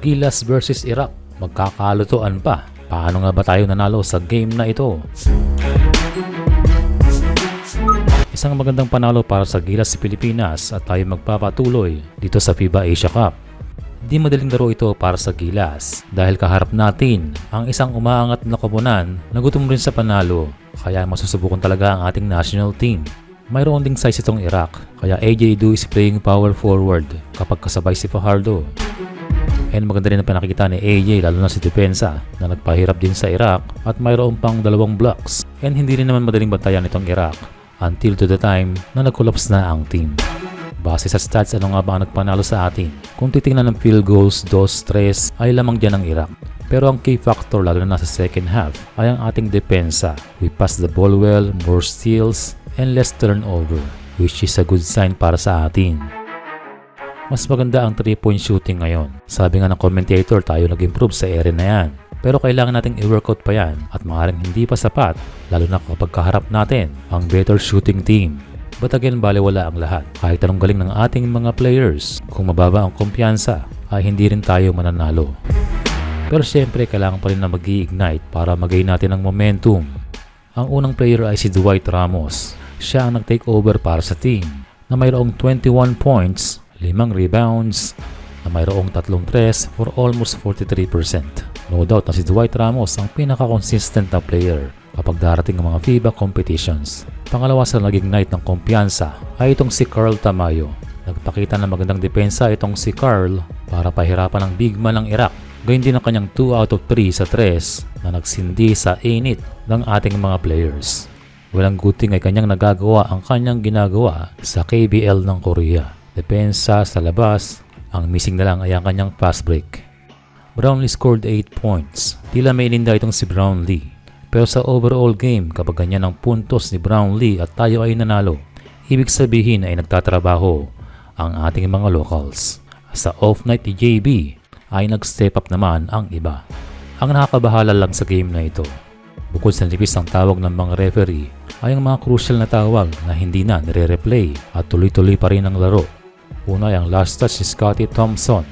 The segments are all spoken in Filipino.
Gilas versus Iraq, magkakalutuan pa. Paano nga ba tayo nanalo sa game na ito? Isang magandang panalo para sa Gilas Pilipinas at tayo magpapatuloy dito sa FIBA Asia Cup. Di madaling laro ito para sa Gilas dahil kaharap natin ang isang umaangat na koponan na gutom rin sa panalo, kaya masusubukan talaga ang ating national team. Mayroon ding size itong Iraq, kaya AJ Du is playing power forward kapag kasabay si Fajardo. And maganda rin ang pinakikita ni AJ lalo na si Depensa na nagpahirap din sa Iraq at mayroon pang 2 blocks. And hindi rin naman madaling bantayan itong Iraq until to the time na nag-collapse na ang team. Base sa stats, ano nga ba ang nagpanalo sa atin? Kung titingnan ng field goals, 2-3 ay lamang dyan ang Iraq. Pero ang key factor lalo na sa second half ay ang ating depensa. We pass the ball well, more steals, and less turnover, which is a good sign para sa atin. Mas maganda ang 3-point shooting ngayon. Sabi nga ng commentator, tayo nag-improve sa area na yan. Pero kailangan nating i-workout pa yan at maaaring hindi pa sapat, lalo na kapag kaharap natin ang better shooting team. But again, baliwala ang lahat. Kahit anong galing ng ating mga players, kung mababa ang kumpiyansa, ay hindi rin tayo mananalo. Pero syempre, kailangan pa rin na mag-i-ignite para mag-gain natin ang momentum. Ang unang player ay si Dwight Ramos. Siya ang nag-take over para sa team na mayroong 21 points, 5 rebounds, na mayroong 3 threes for almost 43%. No doubt na si Dwight Ramos ang pinaka-consistent na player kapag darating ang mga FIBA competitions. Pangalawa sa naging night ng kumpiyansa ay itong si Carl Tamayo. Nagpakita ng magandang depensa itong si Carl para pahirapan ang big man ng Iraq. Gayun din ang kanyang 2 out of 3 sa 3 na nagsindi sa init ng ating mga players. Walang good thing ay kanyang nagagawa ang kanyang ginagawa sa KBL ng Korea. Depensa sa labas, ang missing na lang ay ang kanyang fast break. Brownlee scored 8 points. Tila may ininda itong si Brownlee. Pero sa overall game, kapag ganyan ang puntos ni Brownlee at tayo ay nanalo, ibig sabihin ay nagtatrabaho ang ating mga locals. Sa off night ni JB ay nag-step up naman ang iba. Ang nakakabahala lang sa game na ito, bukod sa nipis ng tawag ng mga referee, ay ang mga crucial na tawag na hindi na nire-replay at tuloy-tuloy pa rin ang laro. Una ay ang last touch ni Scottie Thompson.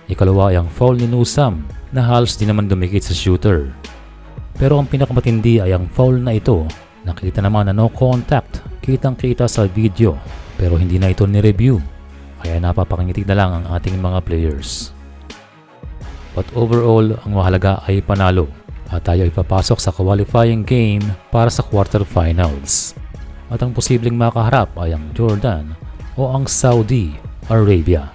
Ikalawa ay ang foul ni Newsome na halos di naman dumikit sa shooter. Pero ang pinakamatindi ay ang foul na ito. Nakita naman na no contact, kitang-kita sa video, pero hindi na ito ni-review. Kaya napapakangitig na lang ang ating mga players. But overall, ang mahalaga ay panalo at tayo ay papasok sa qualifying game para sa quarterfinals. At ang posibleng makaharap ay ang Jordan o ang Saudi Arabia.